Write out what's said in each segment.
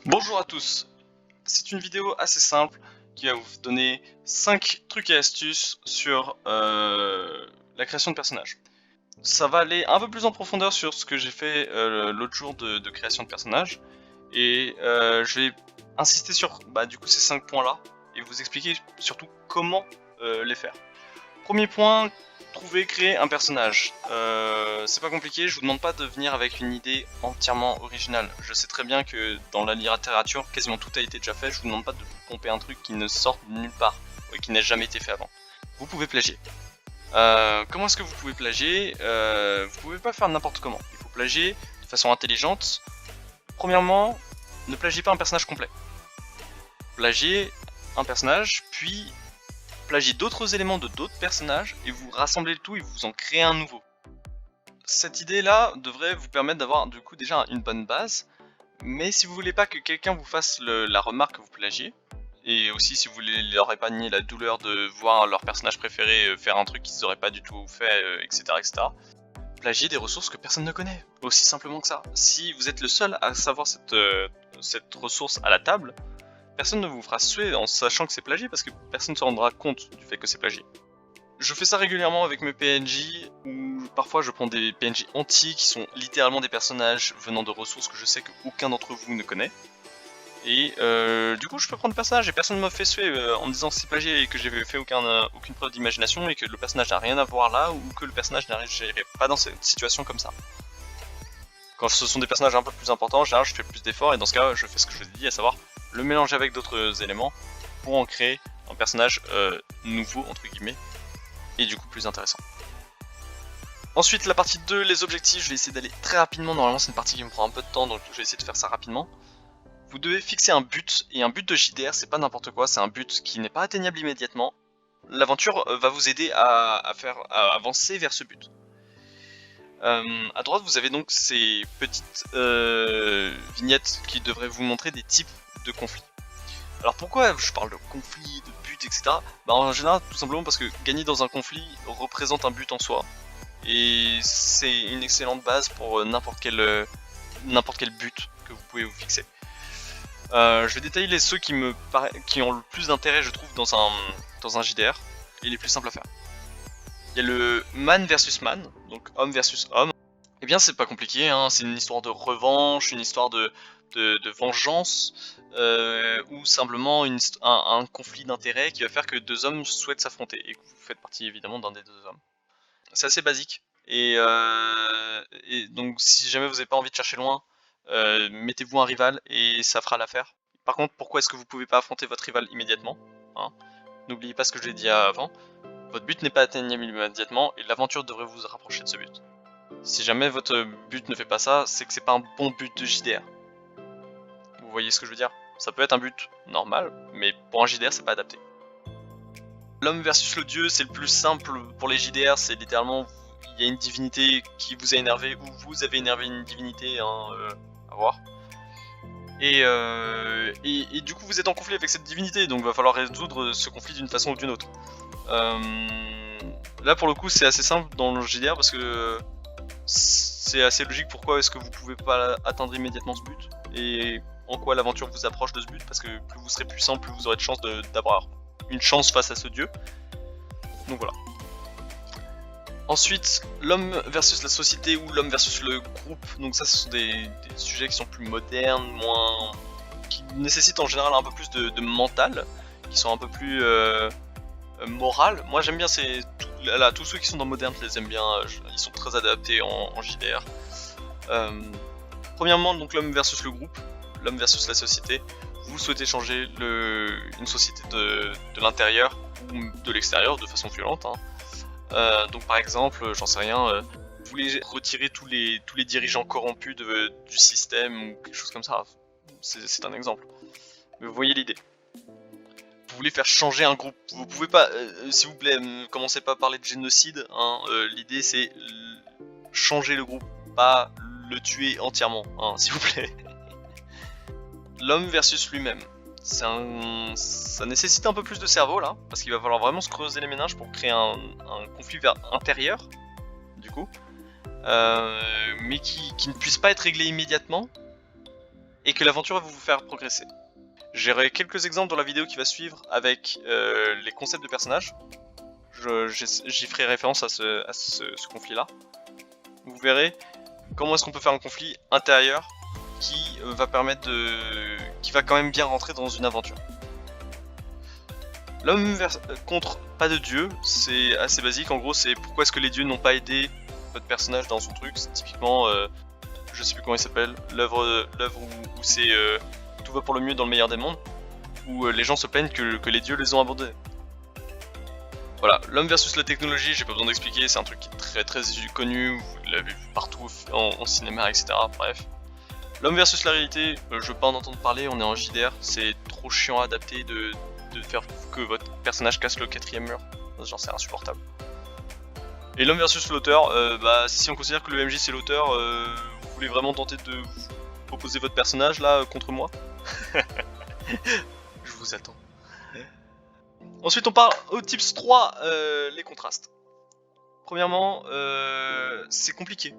Bonjour à tous, c'est une vidéo assez simple qui va vous donner 5 trucs et astuces sur la création de personnages. Ça va aller un peu plus en profondeur sur ce que j'ai fait l'autre jour de création de personnages et je vais insister sur du coup ces 5 points là et vous expliquer surtout comment les faire. Premier point, créer un personnage. C'est pas compliqué, je vous demande pas de venir avec une idée entièrement originale. Je sais très bien que dans la littérature, quasiment tout a été déjà fait, je vous demande pas de pomper un truc qui ne sort de nulle part, et qui n'a jamais été fait avant. Vous pouvez plagier. Comment est-ce que vous pouvez plagier Vous pouvez pas faire n'importe comment, il faut plagier de façon intelligente. Premièrement, ne plagiez pas un personnage complet. Plagiez un personnage, puis plagiez d'autres éléments de d'autres personnages et vous rassemblez le tout et vous en créez un nouveau. Cette idée là devrait vous permettre d'avoir du coup déjà une bonne base, mais si vous voulez pas que quelqu'un vous fasse la remarque que vous plagiez, et aussi si vous voulez leur épargner la douleur de voir leur personnage préféré faire un truc qu'ils n'auraient pas du tout fait, etc., etc., plagiez des ressources que personne ne connaît, aussi simplement que ça. Si vous êtes le seul à savoir cette ressource à la table, personne ne vous fera suer en sachant que c'est plagié parce que personne ne se rendra compte du fait que c'est plagié. Je fais ça régulièrement avec mes PNJ, où parfois je prends des PNJ entiers qui sont littéralement des personnages venant de ressources que je sais qu'aucun d'entre vous ne connaît. Et du coup je peux prendre le personnage et personne ne m'a fait suer en me disant que c'est plagié et que j'ai fait aucune preuve d'imagination et que le personnage n'a rien à voir là ou que le personnage n'arriverait pas dans cette situation comme ça. Quand ce sont des personnages un peu plus importants, en général je fais plus d'efforts et dans ce cas je fais ce que je vous ai dit, à savoir le mélanger avec d'autres éléments pour en créer un personnage nouveau entre guillemets et du coup plus intéressant. Ensuite la partie 2, les objectifs, je vais essayer d'aller très rapidement, normalement c'est une partie qui me prend un peu de temps donc je vais essayer de faire ça rapidement. Vous devez fixer un but, et un but de JDR c'est pas n'importe quoi, c'est un but qui n'est pas atteignable immédiatement. L'aventure va vous aider à avancer vers ce but. À droite, vous avez donc ces petites vignettes qui devraient vous montrer des types de conflits. Alors pourquoi je parle de conflits, de buts, etc. En général, tout simplement parce que gagner dans un conflit représente un but en soi. Et c'est une excellente base pour n'importe quel but que vous pouvez vous fixer. Je vais détailler ceux qui ont le plus d'intérêt, je trouve, dans un JDR, et les plus simples à faire. Il y a le man versus man, donc homme versus homme. Eh bien c'est pas compliqué, hein, c'est une histoire de revanche, une histoire de vengeance, ou simplement un conflit d'intérêts qui va faire que deux hommes souhaitent s'affronter, et que vous faites partie évidemment d'un des deux hommes. C'est assez basique, et donc si jamais vous n'avez pas envie de chercher loin, mettez-vous un rival et ça fera l'affaire. Par contre, pourquoi est-ce que vous pouvez pas affronter votre rival immédiatement, hein? N'oubliez pas ce que je l'ai dit avant. Votre but n'est pas atteignable immédiatement et l'aventure devrait vous rapprocher de ce but. Si jamais votre but ne fait pas ça, c'est que c'est pas un bon but de JDR. Vous voyez ce que je veux dire? Ça peut être un but normal, mais pour un JDR c'est pas adapté. L'homme versus le dieu, c'est le plus simple pour les JDR, c'est littéralement il y a une divinité qui vous a énervé ou vous avez énervé une divinité, à voir. Et du coup vous êtes en conflit avec cette divinité, donc il va falloir résoudre ce conflit d'une façon ou d'une autre. Là pour le coup c'est assez simple dans le JDR parce que c'est assez logique. Pourquoi est-ce que vous pouvez pas atteindre immédiatement ce but et en quoi l'aventure vous approche de ce but, parce que plus vous serez puissant, plus vous aurez de chances d'avoir une chance face à ce dieu. Donc voilà. Ensuite, l'homme versus la société ou l'homme versus le groupe. Donc ça, ce sont des sujets qui sont plus modernes, qui nécessitent en général un peu plus de mental, qui sont un peu plus moral. Moi j'aime bien tous ceux qui sont dans Modern, je les aime bien, ils sont très adaptés en JDR. Premièrement, donc l'homme versus le groupe, l'homme versus la société. Vous souhaitez changer une société de l'intérieur ou de l'extérieur de façon violente, hein. Donc par exemple, j'en sais rien, vous voulez retirer tous les dirigeants corrompus du système ou quelque chose comme ça. C'est un exemple. Mais vous voyez l'idée. Vous voulez faire changer un groupe, vous pouvez pas, s'il vous plaît, commencez pas à parler de génocide, hein, l'idée c'est changer le groupe, pas le tuer entièrement, hein, s'il vous plaît. L'homme versus lui-même, ça nécessite un peu plus de cerveau là, parce qu'il va falloir vraiment se creuser les méninges pour créer un conflit intérieur, du coup, mais qui ne puisse pas être réglé immédiatement, et que l'aventure va vous faire progresser. J'aurai quelques exemples dans la vidéo qui va suivre avec les concepts de personnages. J'y ferai référence à ce conflit-là. Vous verrez comment est-ce qu'on peut faire un conflit intérieur qui va permettre qui va quand même bien rentrer dans une aventure. L'homme contre pas de dieu, c'est assez basique. En gros, c'est pourquoi est-ce que les dieux n'ont pas aidé votre personnage dans son truc. C'est typiquement, je sais plus comment il s'appelle, l'œuvre où c'est tout va pour le mieux dans le meilleur des mondes, où les gens se plaignent que les dieux les ont abandonnés. Voilà, l'homme versus la technologie, j'ai pas besoin d'expliquer, c'est un truc qui est très connu, vous l'avez vu partout en cinéma, etc. Bref. L'homme versus la réalité, je veux pas en entendre parler, on est en JDR, c'est trop chiant à adapter de faire que votre personnage casse le 4ème mur. Genre c'est insupportable. Et l'homme versus l'auteur, si on considère que le MJ c'est l'auteur, vous voulez vraiment tenter de proposer votre personnage là contre moi? Je vous attends. Ensuite on part au tips 3, les contrastes. Premièrement, c'est compliqué.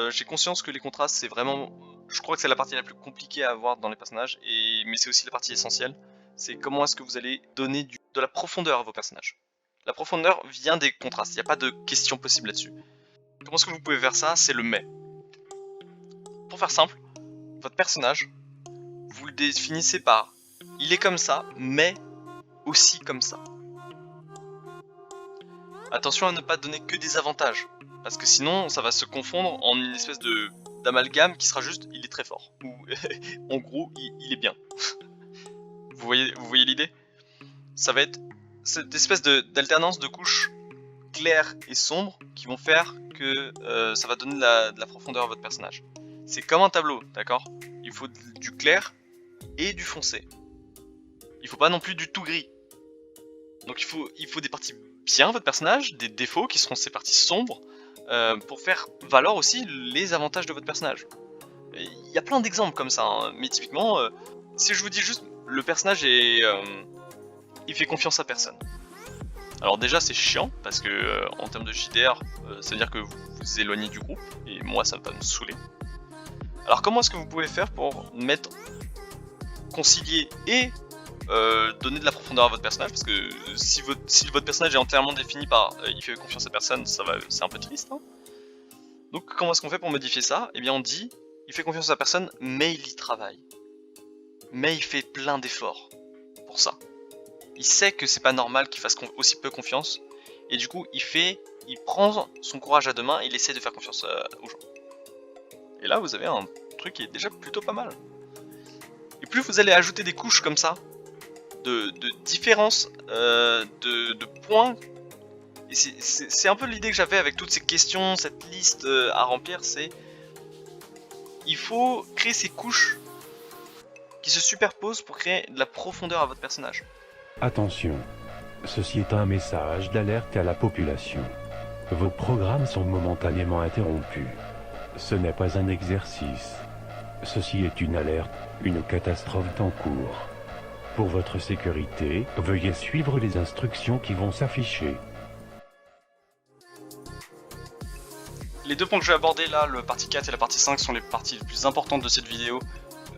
J'ai conscience que les contrastes c'est vraiment... Je crois que c'est la partie la plus compliquée à avoir dans les personnages, mais c'est aussi la partie essentielle. C'est comment est-ce que vous allez donner de la profondeur à vos personnages. La profondeur vient des contrastes, il n'y a pas de question possible là-dessus. Comment est-ce que vous pouvez faire ça? C'est le mais. Pour faire simple, votre personnage, vous le définissez par il est comme ça, mais aussi comme ça. Attention à ne pas donner que des avantages, parce que sinon ça va se confondre en une espèce d'amalgame qui sera juste il est très fort, ou en gros il est bien. Vous voyez l'idée? Ça va être cette espèce d'alternance de couches claires et sombres qui vont faire que ça va donner de la profondeur à votre personnage. C'est comme un tableau, d'accord? Il faut du clair et du foncé. Il faut pas non plus du tout gris. Donc il faut des parties bien votre personnage, des défauts qui seront ces parties sombres, pour faire valoir aussi les avantages de votre personnage. Il y a plein d'exemples comme ça, hein. Mais typiquement, si je vous dis juste le personnage il fait confiance à personne. Alors déjà c'est chiant parce que en termes de JDR, ça veut dire que vous vous éloignez du groupe et moi ça va me saouler. Alors comment est-ce que vous pouvez faire pour concilier et donner de la profondeur à votre personnage, parce que si votre personnage est entièrement défini par il fait confiance à personne, c'est un peu triste, hein. Donc comment est-ce qu'on fait pour modifier ça? Eh bien on dit il fait confiance à personne mais il y travaille. Mais il fait plein d'efforts pour ça. Il sait que c'est pas normal qu'il fasse aussi peu confiance, et du coup il prend son courage à deux mains et il essaie de faire confiance aux gens. Et là vous avez un truc qui est déjà plutôt pas mal. Et plus vous allez ajouter des couches comme ça, de différences, de points, et c'est un peu l'idée que j'avais avec toutes ces questions, cette liste à remplir, c'est il faut créer ces couches qui se superposent pour créer de la profondeur à votre personnage. Attention, ceci est un message d'alerte à la population. Vos programmes sont momentanément interrompus. Ce n'est pas un exercice. Ceci est une alerte, une catastrophe est en cours. Pour votre sécurité, veuillez suivre les instructions qui vont s'afficher. Les deux points que je vais aborder là, le partie 4 et la partie 5, sont les parties les plus importantes de cette vidéo.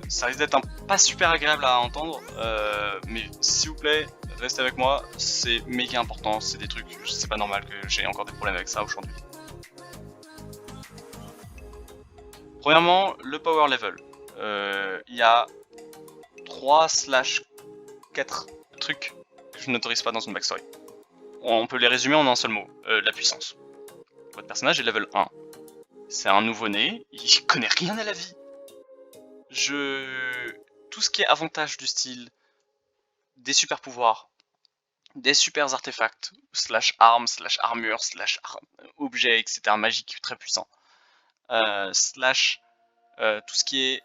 Ça risque d'être pas super agréable à entendre, mais s'il vous plaît, restez avec moi, c'est méga important, c'est des trucs, c'est pas normal que j'ai encore des problèmes avec ça aujourd'hui. Premièrement, le power level. Il y a 3/4 trucs que je n'autorise pas dans une backstory. On peut les résumer en un seul mot, la puissance. Votre personnage est level 1. C'est un nouveau-né, il connaît rien à la vie. Tout ce qui est avantage du style, des super pouvoirs, des super artefacts, /armes, /armure, /objets, etc. magiques très puissants, tout ce qui est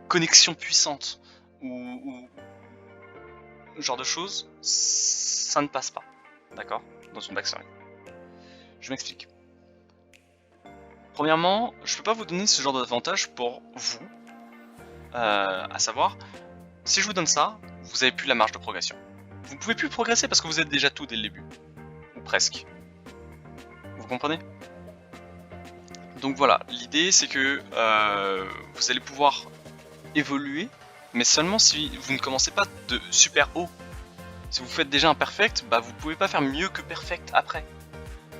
connexion puissante ou genre de choses, ça ne passe pas, d'accord, dans une backstory. Je m'explique. Premièrement, je peux pas vous donner ce genre d'avantage pour vous, à savoir, si je vous donne ça, vous avez plus la marge de progression. Vous pouvez plus progresser parce que vous êtes déjà tout dès le début, ou presque. Vous comprenez? Donc voilà, l'idée c'est que vous allez pouvoir évoluer, mais seulement si vous ne commencez pas de super haut. Si vous faites déjà un perfect, bah vous pouvez pas faire mieux que perfect après.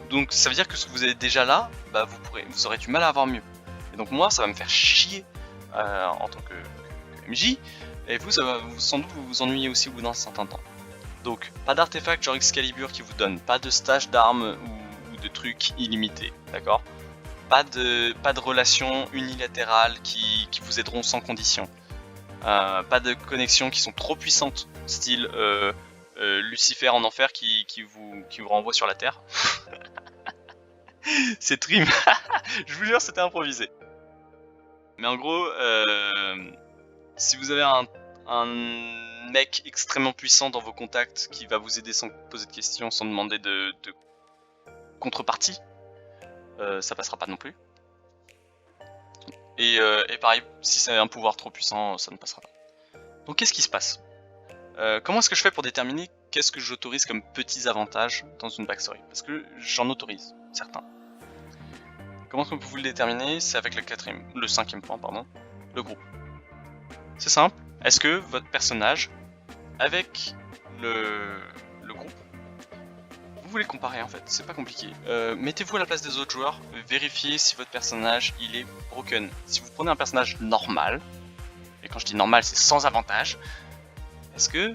Donc ça veut dire que ce que vous êtes déjà là, bah vous aurez du mal à avoir mieux. Et donc moi ça va me faire chier en tant que MJ, et vous, ça va sans doute vous ennuyer aussi au bout d'un certain temps. Donc pas d'artefact genre Excalibur qui vous donne, pas de stage d'armes ou de trucs illimités, d'accord? Pas de relations unilatérales qui vous aideront sans condition. Pas de connexions qui sont trop puissantes, style Lucifer en enfer qui vous renvoie sur la terre. C'est trim. Je vous jure, c'était improvisé. Mais en gros, si vous avez un mec extrêmement puissant dans vos contacts qui va vous aider sans poser de questions, sans demander de contrepartie, ça passera pas non plus. Et pareil, si c'est un pouvoir trop puissant, ça ne passera pas. Donc qu'est-ce qui se passe? Comment est-ce que je fais pour déterminer qu'est-ce que j'autorise comme petits avantages dans une backstory? Parce que j'en autorise certains. Comment est-ce que vous le déterminer? C'est avec le cinquième point, pardon, le groupe. C'est simple. Est-ce que votre personnage, avec le groupe, vous voulez comparer en fait, c'est pas compliqué. Mettez-vous à la place des autres joueurs, vérifiez si votre personnage il est broken. Si vous prenez un personnage normal, et quand je dis normal c'est sans avantage, est-ce que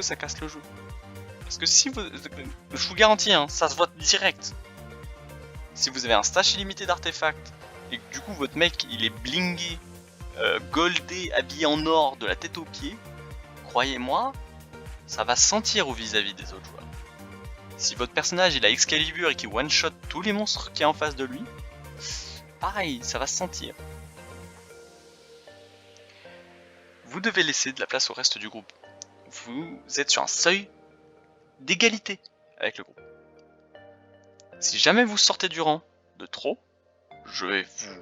ça casse le jeu? Parce que si vous... Je vous garantis, hein, ça se voit direct. Si vous avez un stash illimité d'artefacts, et que du coup votre mec il est blingé, goldé, habillé en or de la tête aux pieds, croyez-moi, ça va sentir au vis-à-vis des autres joueurs. Si votre personnage il a Excalibur et qu'il one-shot tous les monstres qui est en face de lui, pareil, ça va se sentir. Vous devez laisser de la place au reste du groupe. Vous êtes sur un seuil d'égalité avec le groupe. Si jamais vous sortez du rang de trop, je vais vous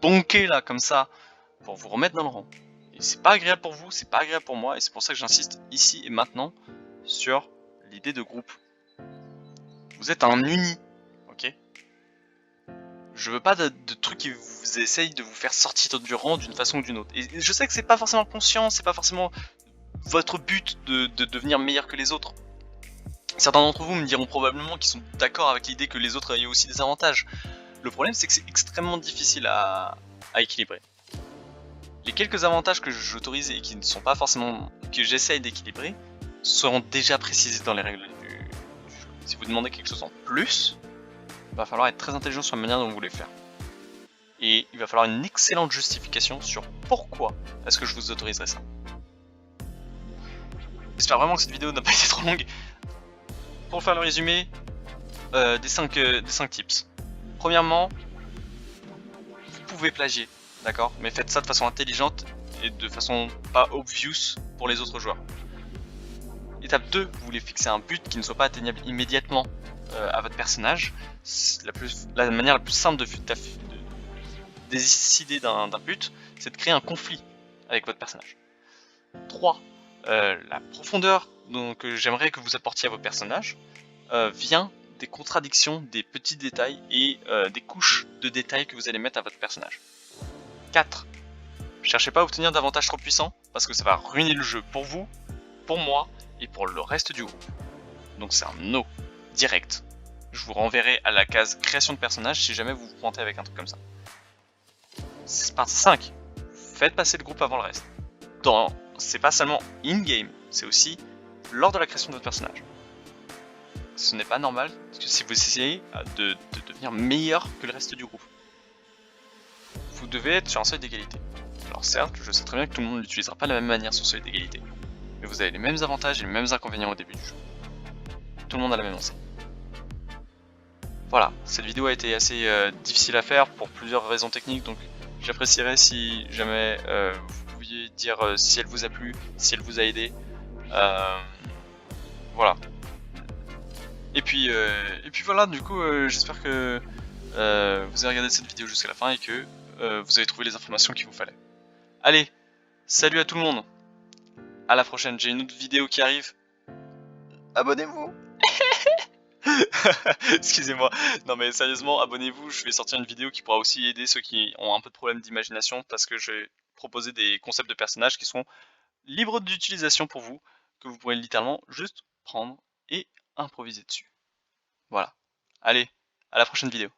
bonker là comme ça pour vous remettre dans le rang. Et c'est pas agréable pour vous, c'est pas agréable pour moi, et c'est pour ça que j'insiste ici et maintenant sur l'idée de groupe. Vous êtes un uni, ok? Je veux pas de trucs qui vous essayent de vous faire sortir du rang d'une façon ou d'une autre. Et je sais que c'est pas forcément conscient, c'est pas forcément votre but de devenir meilleur que les autres. Certains d'entre vous me diront probablement qu'ils sont d'accord avec l'idée que les autres aient aussi des avantages. Le problème c'est que c'est extrêmement difficile à équilibrer. Les quelques avantages que j'autorise et qui ne sont pas forcément... que j'essaye d'équilibrer seront déjà précisés dans les règles du jeu. Si vous demandez quelque chose en plus, il va falloir être très intelligent sur la manière dont vous voulez faire. Et il va falloir une excellente justification sur pourquoi est-ce que je vous autoriserai ça. J'espère vraiment que cette vidéo n'a pas été trop longue. Pour faire le résumé, des 5 tips. Premièrement, vous pouvez plagier, d'accord? Mais faites ça de façon intelligente et de façon pas obvious pour les autres joueurs. Étape 2, vous voulez fixer un but qui ne soit pas atteignable immédiatement à votre personnage. La manière la plus simple de décider d'un but, c'est de créer un conflit avec votre personnage. 3. La profondeur que j'aimerais que vous apportiez à vos personnages vient des contradictions, des petits détails et des couches de détails que vous allez mettre à votre personnage. 4. Cherchez pas à obtenir d'avantages trop puissants parce que ça va ruiner le jeu pour vous, pour moi et pour le reste du groupe. Donc c'est un no, direct. Je vous renverrai à la case création de personnage si jamais vous vous pointez avec un truc comme ça. Partie 5. Faites passer le groupe avant le reste. C'est pas seulement in-game, c'est aussi lors de la création de votre personnage. Ce n'est pas normal parce que si vous essayez de devenir meilleur que le reste du groupe, vous devez être sur un seuil d'égalité. Alors certes, je sais très bien que tout le monde n'utilisera pas de la même manière ce seuil d'égalité, mais vous avez les mêmes avantages et les mêmes inconvénients au début du jeu. Tout le monde a la même enseigne. Voilà, cette vidéo a été assez difficile à faire pour plusieurs raisons techniques, donc j'apprécierais si jamais vous pouviez dire si elle vous a plu, si elle vous a aidé. Voilà. Et puis voilà, du coup, j'espère que vous avez regardé cette vidéo jusqu'à la fin et que vous avez trouvé les informations qu'il vous fallait. Allez, salut à tout le monde. À la prochaine, j'ai une autre vidéo qui arrive. Abonnez-vous. Excusez-moi. Non mais sérieusement, abonnez-vous, je vais sortir une vidéo qui pourra aussi aider ceux qui ont un peu de problème d'imagination parce que je vais proposer des concepts de personnages qui sont libres d'utilisation pour vous, que vous pourrez littéralement juste prendre et improviser dessus. Voilà. Allez, à la prochaine vidéo.